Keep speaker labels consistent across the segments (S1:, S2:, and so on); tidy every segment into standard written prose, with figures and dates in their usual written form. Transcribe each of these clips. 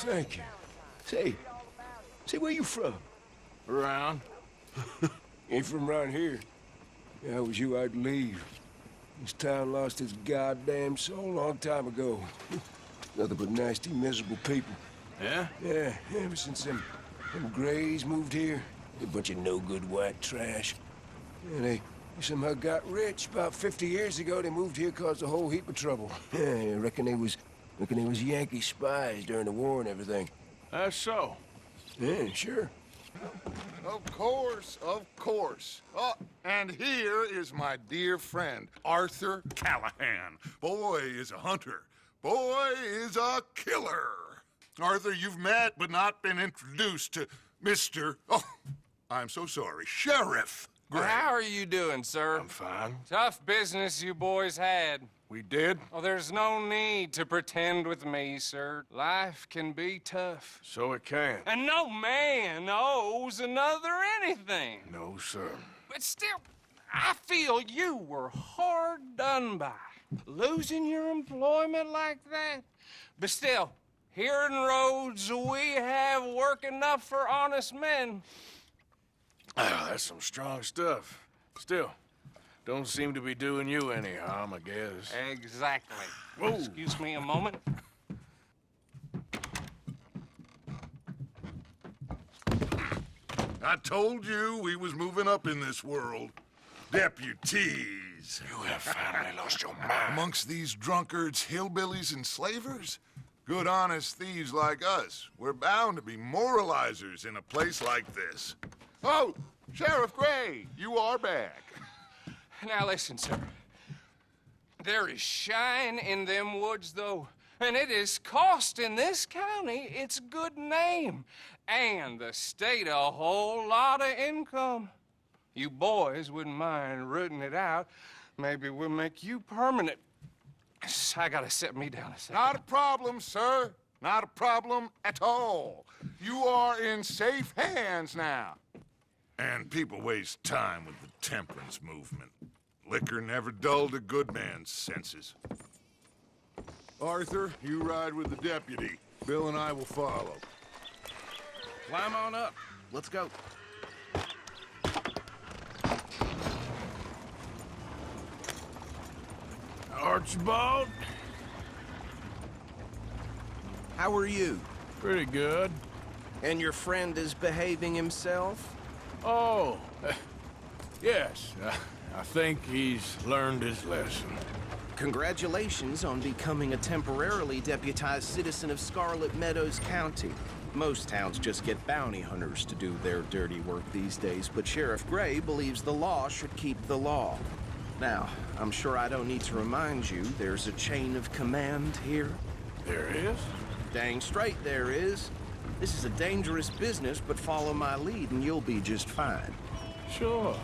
S1: thank you. Say, where you from?
S2: Around.
S1: Ain't from around here. If I was you, I'd leave. This town lost its goddamn soul a long time ago. Nothing but nasty, miserable people.
S2: Yeah?
S1: Yeah, ever since them Grays moved here, a bunch of no-good white trash. Yeah, they somehow got rich. About 50 years ago, they moved here, caused a whole heap of trouble. Yeah, I reckon they was Yankee spies during the war and everything.
S2: That's so.
S1: Yeah, sure.
S3: Of course, of course. Oh, and here is my dear friend, Arthur Callahan. Boy is a hunter. Boy is a killer. Arthur, you've met but not been introduced to Mr. Oh, I'm so sorry, Sheriff Gray.
S4: How are you doing, sir?
S2: I'm fine.
S4: Tough business you boys had.
S2: We did?
S4: Oh, there's no need to pretend with me, sir. Life can be tough.
S2: So it can.
S4: And no man owes another anything.
S2: No, sir.
S4: But still, I feel you were hard done by. Losing your employment like that. But still, here in Rhodes, we have work enough for honest men.
S2: Ah, that's some strong stuff. Still, don't seem to be doing you any harm, I guess.
S4: Exactly.
S2: Whoa.
S4: Excuse me a moment.
S3: I told you we was moving up in this world. Deputies.
S2: You have finally lost your mind.
S3: Amongst these drunkards, hillbillies, and slavers? Good, honest thieves like us. We're bound to be moralizers in a place like this. Oh, Sheriff Gray, you are back.
S4: Now listen, sir. There is shine in them woods, though, and it is costing this county its good name and the state a whole lot of income. You boys wouldn't mind rooting it out. Maybe we'll make you permanent. I gotta sit me down a second.
S3: Not a problem, sir. Not a problem at all. You are in safe hands now. And people waste time with the temperance movement. Liquor never dulled a good man's senses. Arthur, you ride with the deputy. Bill and I will follow.
S5: Climb on up. Let's go.
S2: Archibald?
S5: How are you?
S2: Pretty good.
S5: And your friend is behaving himself?
S2: Oh, yes. I think he's learned his lesson.
S5: Congratulations on becoming a temporarily deputized citizen of Scarlett Meadows County. Most towns just get bounty hunters to do their dirty work these days, but Sheriff Gray believes the law should keep the law. Now, I'm sure I don't need to remind you there's a chain of command here.
S2: There is?
S5: Dang straight there is. This is a dangerous business, but follow my lead and you'll be just fine.
S2: Sure.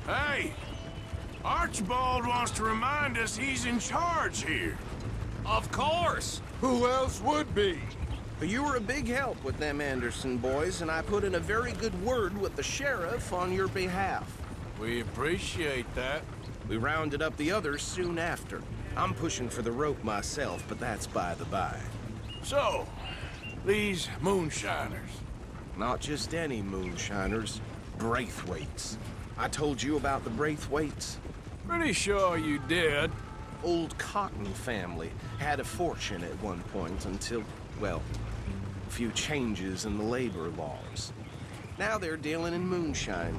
S2: Hey! Archibald wants to remind us he's in charge here.
S4: Of course.
S3: Who else would be?
S5: You were a big help with them Anderson boys, and I put in a very good word with the sheriff on your behalf.
S2: We appreciate that.
S5: We rounded up the others soon after. I'm pushing for the rope myself, but that's by the by.
S2: So, these moonshiners.
S5: Not just any moonshiners, Braithwaites. I told you about the Braithwaites?
S2: Pretty sure you did.
S5: Old Cotton family had a fortune at one point until, well, a few changes in the labor laws. Now they're dealing in moonshine.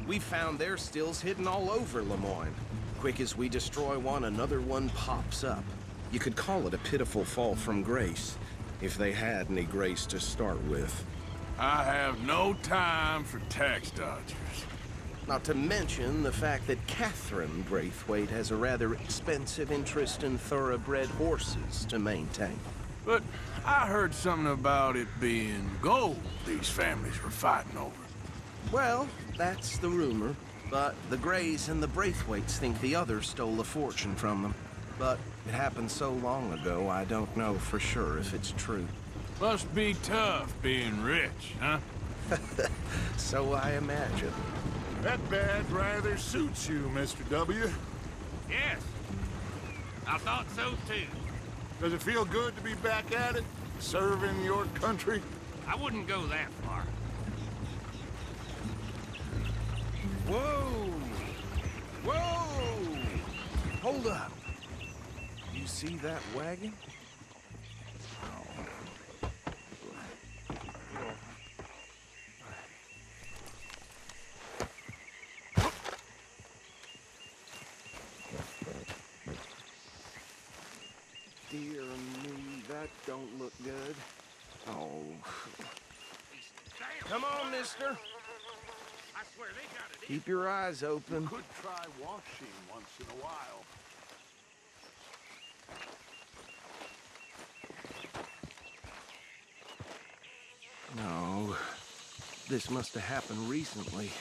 S5: We found their stills hidden all over Lemoyne. Quick as we destroy one, another one pops up. You could call it a pitiful fall from grace, if they had any grace to start with.
S2: I have no time for tax dodgers.
S5: Not to mention the fact that Catherine Braithwaite has a rather expensive interest in thoroughbred horses to maintain.
S2: But I heard something about it being gold these families were fighting over.
S5: Well, that's the rumor. But the Grays and the Braithwaites think the others stole a fortune from them. But it happened so long ago, I don't know for sure if it's true.
S2: Must be tough being rich, huh?
S5: So I imagine.
S3: That badge rather suits you, Mr. W.
S4: Yes. I thought so, too.
S3: Does it feel good to be back at it? serving your country?
S6: I wouldn't go that far.
S5: Whoa! Whoa! Hold up. You see that wagon? Dear me, that don't look good. Oh. Come on, mister.
S6: I swear they got it.
S5: Keep your eyes open.
S3: Could try washing once in a while.
S5: No. This must have happened recently.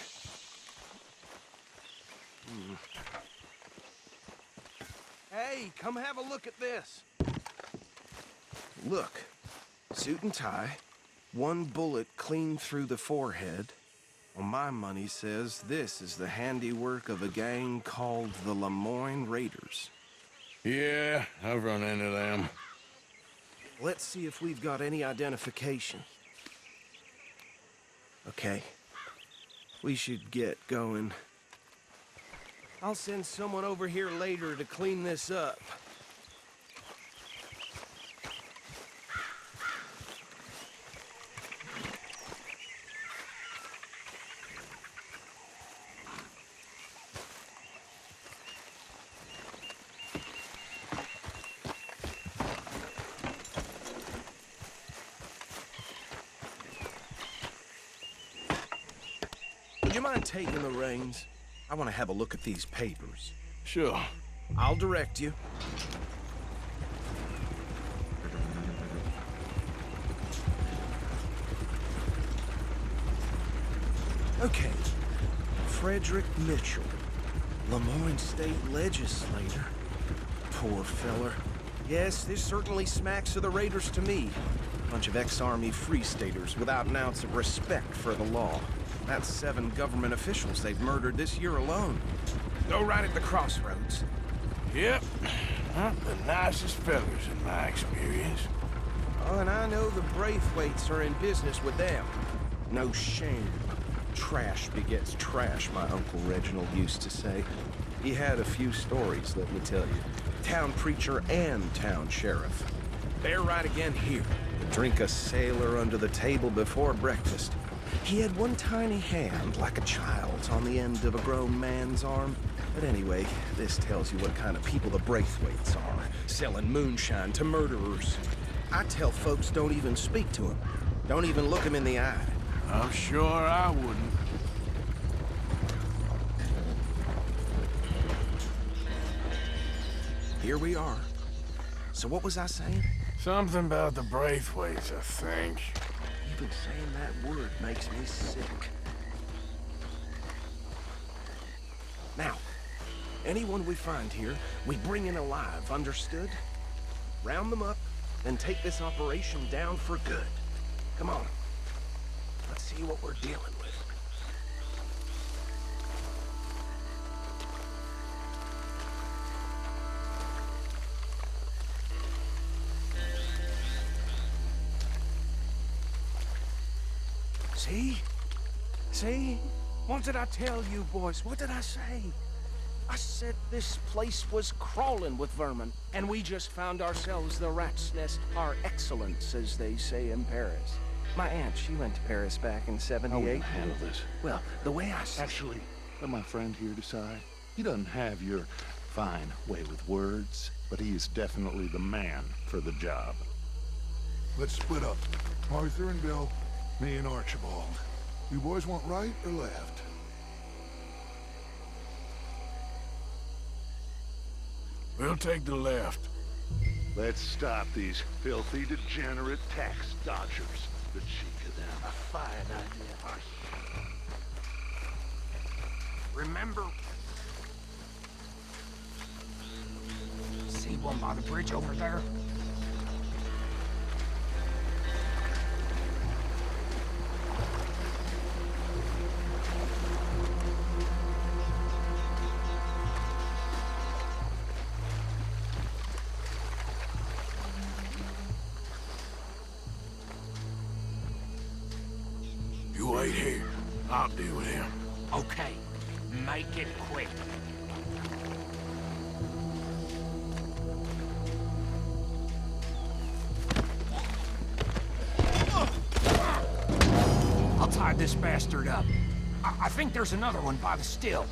S5: Hey, come have a look at this. Look. Suit and tie. One bullet clean through the forehead. Well, my money says this is the handiwork of a gang called the Lemoyne Raiders.
S2: Yeah, I've run into them.
S5: Let's see if we've got any identification. Okay. We should get going. I'll send someone over here later to clean this up. Would you mind taking the reins? I want to have a look at these papers.
S2: Sure.
S5: I'll direct you. Okay. Frederick Mitchell, Lemoyne State Legislator. Poor feller. Yes, this certainly smacks of the Raiders to me. Bunch of ex-Army Free Staters without an ounce of respect for the law. That's 7 government officials they've murdered this year alone. Go right at the crossroads.
S2: Yep. Not the nicest fellas in my experience.
S5: Oh, and I know the Braithwaites are in business with them. No shame. Trash begets trash, my Uncle Reginald used to say. He had a few stories, let me tell you. Town preacher and town sheriff. They're right again here. Drink a sailor under the table before breakfast. He had one tiny hand, like a child's, on the end of a grown man's arm. But anyway, this tells you what kind of people the Braithwaites are, selling moonshine to murderers. I tell folks don't even speak to them. Don't even look them in the eye.
S2: I'm sure I wouldn't.
S5: Here we are. So what was I saying?
S2: Something about the Braithwaites, I think.
S5: Even saying that word makes me sick. Now, anyone we find here, we bring in alive, understood? Round them up, then take this operation down for good. Come on. Let's see what we're dealing with. See? See? What did I tell you, boys? What did I say? I said this place was crawling with vermin, and we just found ourselves the rat's nest par excellence, as they say in Paris. My aunt, she went to Paris back in '78.
S7: How will you handle this?
S5: Well, the way I see
S7: Actually, let my friend here decide. He doesn't have your fine way with words, but he is definitely the man for the job.
S3: Let's split up. Arthur and Bill, me and Archibald. You boys want right or left?
S2: We'll take the left.
S7: Let's stop these filthy, degenerate tax dodgers. The cheek of them.
S6: A fine idea. Remember? See one by the bridge over there?
S2: deal with him.
S6: Okay, make it quick. I'll tie this bastard up. I think there's another one by the still.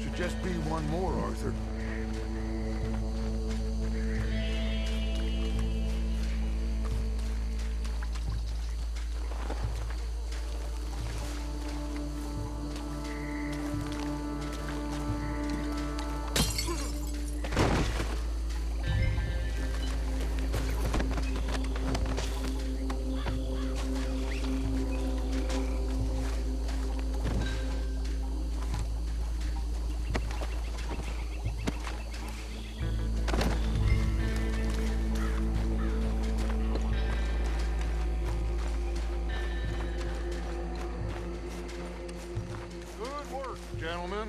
S3: Should just be one more, Arthur. Good work, gentlemen.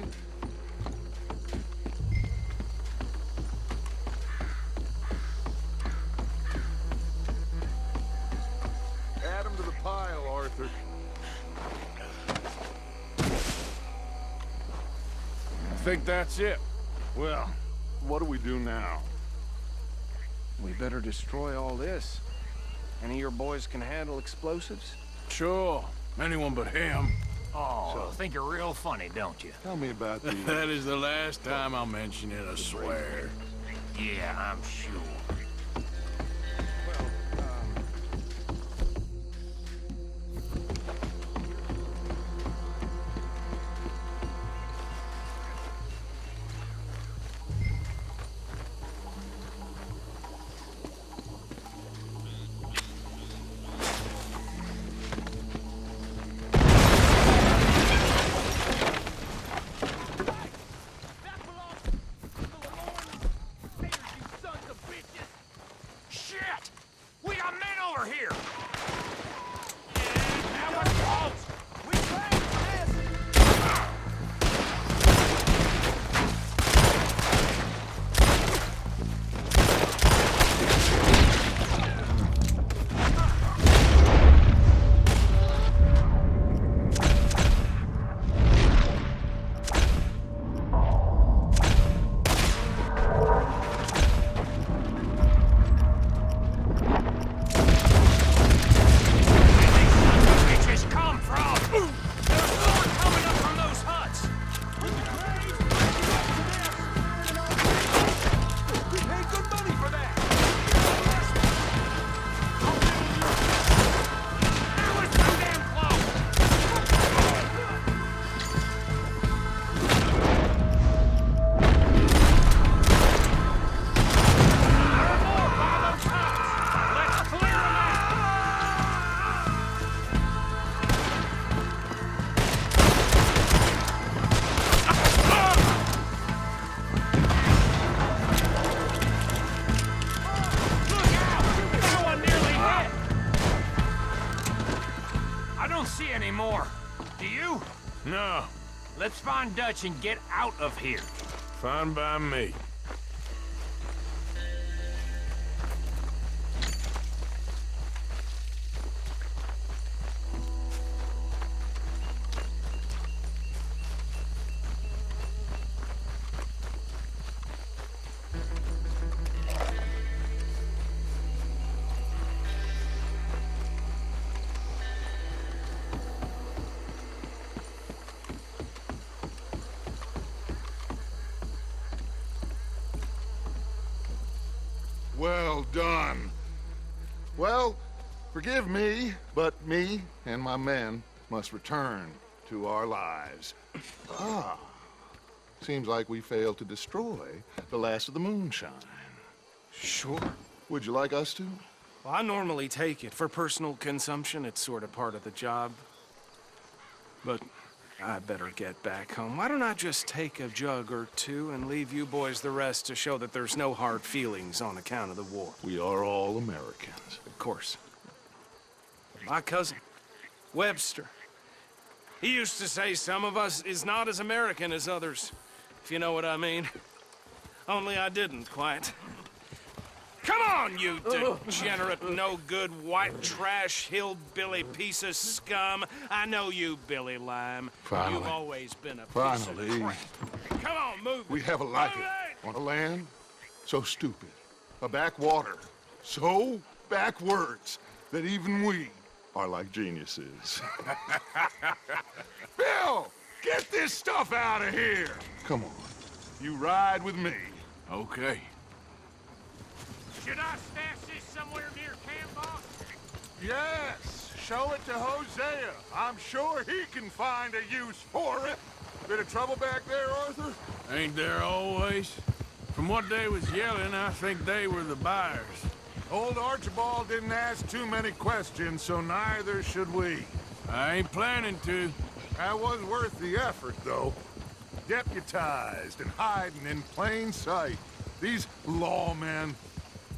S3: Add 'em to the pile, Arthur.
S2: I think that's it.
S7: Well, what do we do now?
S5: We better destroy all this. Any of your boys can handle explosives?
S2: Sure. Anyone but him.
S6: Oh, think you're real funny, don't you?
S7: Tell me about the...
S2: That is the last time I'll mention it, I swear.
S6: Yeah, I'm sure. Shit! We got men over here! That was close! We played this! Bitches come from! There's more coming up from those huts! We paid good money for that! That was too damn close! There are more by those huts! Let's clear them out! Look out! That one nearly hit! I don't see any more. Do you?
S2: No,
S6: Let's find Dutch and get out of here.
S2: fine by me.
S3: Well done. Well, forgive me, but me and my men must return to our lives. Seems like we failed to destroy the last of the moonshine.
S5: Sure.
S3: Would you like us to?
S5: Well, I normally take it. For personal consumption, it's sort of part of the job. But I better get back home. Why don't I just take a jug or two and leave you boys the rest to show that there's no hard feelings on account of the war?
S7: We are all Americans.
S5: Of course. My cousin, Webster, he used to say some of us is not as American as others, if you know what I mean. Only I didn't quite. Come on, you degenerate, no-good, white trash, hillbilly piece of scum. I know you, Billy Lime.
S3: Finally.
S5: You've always been a piece
S3: Finally.
S5: of crap. Come on, move it.
S3: We have a like
S5: Move
S3: it. On a land so stupid, a backwater so backwards that even we are like geniuses. Bill, get this stuff out of here. Come on, you ride with me.
S2: Okay.
S6: Should I stash this somewhere near camp, boss?
S3: Yes, show it to Hosea. I'm sure he can find a use for it. Bit of trouble back there, Arthur?
S2: Ain't there always? From what they was yelling, I think they were the buyers.
S3: Old Archibald didn't ask too many questions, so neither should we.
S2: I ain't planning to.
S3: That was worth the effort, though. Deputized and hiding in plain sight. These lawmen,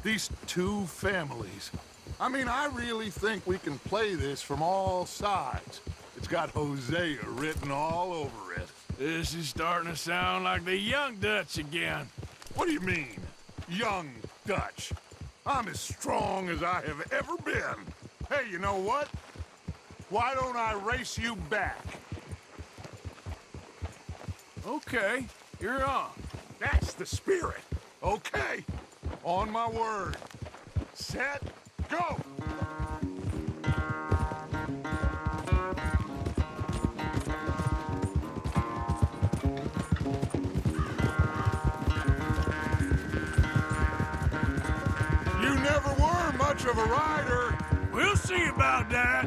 S3: these two families. I mean, I really think we can play this from all sides. It's got Hosea written all over it.
S2: This is starting to sound like the Young Dutch again.
S3: What do you mean, young Dutch? I'm as strong as I have ever been. Hey, you know what? Why don't I race you back?
S2: Okay, you're on.
S3: That's the spirit. Okay, on my word. Set, go! You never were much of a rider.
S2: We'll see about that.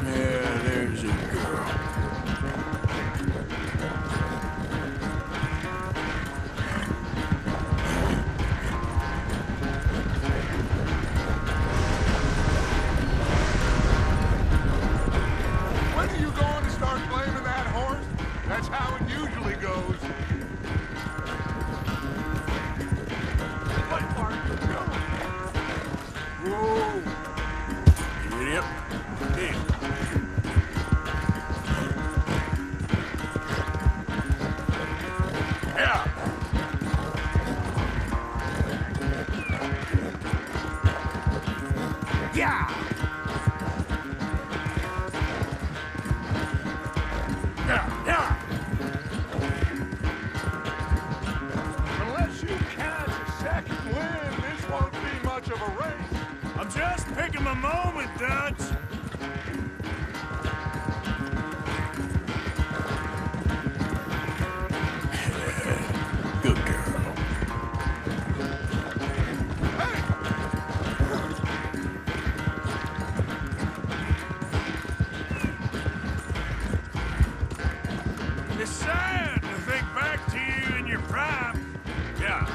S2: Yeah, there's a girl.
S3: When are you going to start blaming that horse? That's how it usually goes. What part of the Whoa!
S2: Yep. Hey. Yeah.
S3: Yeah!
S2: Yeah. Yeah.
S3: Unless you catch a second wind, this won't be much of a race.
S2: I'm just picking my moment, Dutch. Good girl. It's sad to think back to you in your prime. Yeah.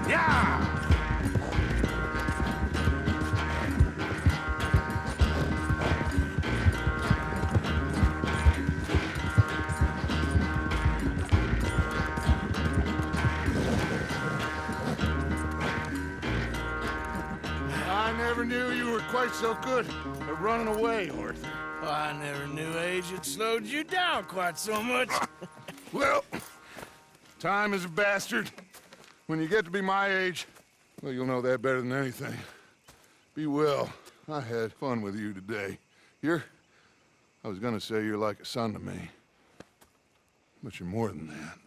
S2: Yeah!
S3: I never knew you were quite so good at running away, Arthur.
S2: Oh, I never knew age had slowed you down quite so much.
S3: Well, time is a bastard. When you get to be my age, well, you'll know that better than anything. Be well. I had fun with you today. I was gonna say you're like a son to me, but you're more than that.